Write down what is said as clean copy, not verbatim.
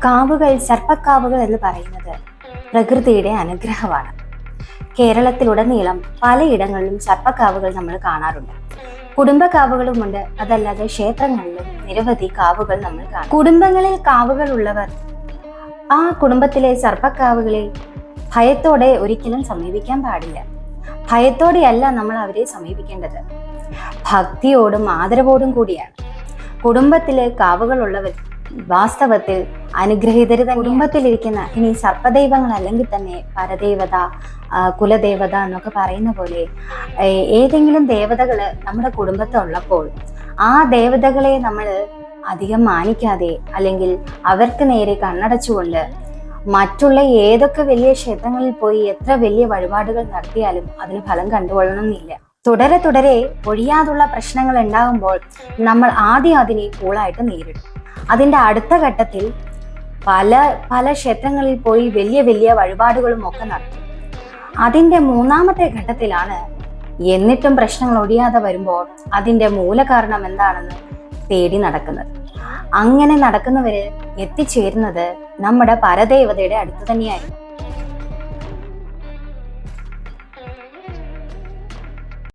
കാവുകൾ, സർപ്പക്കാവുകൾ എന്ന് പറയുന്നത് പ്രകൃതിയുടെ അനുഗ്രഹമാണ്. കേരളത്തിലുടനീളം പലയിടങ്ങളിലും സർപ്പക്കാവുകൾ നമ്മൾ കാണാറുണ്ട്. കുടുംബക്കാവുകളുമുണ്ട്. അതല്ലാതെ ക്ഷേത്രങ്ങളിലും നിരവധി കാവുകൾ നമ്മൾ കാണാം. കുടുംബങ്ങളിൽ കാവുകൾ ഉള്ളവർ ആ കുടുംബത്തിലെ സർപ്പക്കാവുകളെ ഭയത്തോടെ ഒരിക്കലും സമീപിക്കാൻ പാടില്ല. ഭയത്തോടെയല്ല നമ്മൾ അവരെ സമീപിക്കേണ്ടത്, ഭക്തിയോടും ആദരവോടും കൂടിയാണ്. കുടുംബത്തിലെ കാവുകൾ ഉള്ളവർ വാസ്തവത്തിൽ അനുഗ്രഹീതര്. കുടുംബത്തിലിരിക്കുന്ന ഇനി സർപ്പദൈവങ്ങൾ അല്ലെങ്കിൽ തന്നെ പരദേവത, കുലദേവത എന്നൊക്കെ പറയുന്ന പോലെ ഏതെങ്കിലും ദേവതകള് നമ്മുടെ കുടുംബത്തുള്ളപ്പോൾ ആ ദേവതകളെ നമ്മൾ അധികം മാനിക്കാതെ അല്ലെങ്കിൽ അവർക്ക് നേരെ കണ്ണടച്ചുകൊണ്ട് മറ്റുള്ള ഏതൊക്കെ വലിയ ക്ഷേത്രങ്ങളിൽ പോയി എത്ര വലിയ വഴിപാടുകൾ നടത്തിയാലും അതിന് ഫലം കണ്ടുകൊള്ളണമെന്നില്ല. തുടരെ ഒഴിയാതുള്ള പ്രശ്നങ്ങൾ ഉണ്ടാകുമ്പോൾ നമ്മൾ ആദ്യം അതിനെ കൂളായിട്ട് നേരിടും. അതിൻ്റെ അടുത്ത ഘട്ടത്തിൽ പല ക്ഷേത്രങ്ങളിൽ പോയി വലിയ വലിയ വഴിപാടുകളും ഒക്കെ നടത്തും. അതിൻ്റെ മൂന്നാമത്തെ ഘട്ടത്തിലാണ് എന്നിട്ടും പ്രശ്നങ്ങൾ ഒഴിയാതെ വരുമ്പോൾ അതിൻ്റെ മൂലകാരണം എന്താണെന്ന് തേടി നടക്കുന്നത്. അങ്ങനെ നടക്കുന്നവര് എത്തിച്ചേരുന്നത് നമ്മുടെ പരദേവതയുടെ അടുത്ത് തന്നെയായിരുന്നു.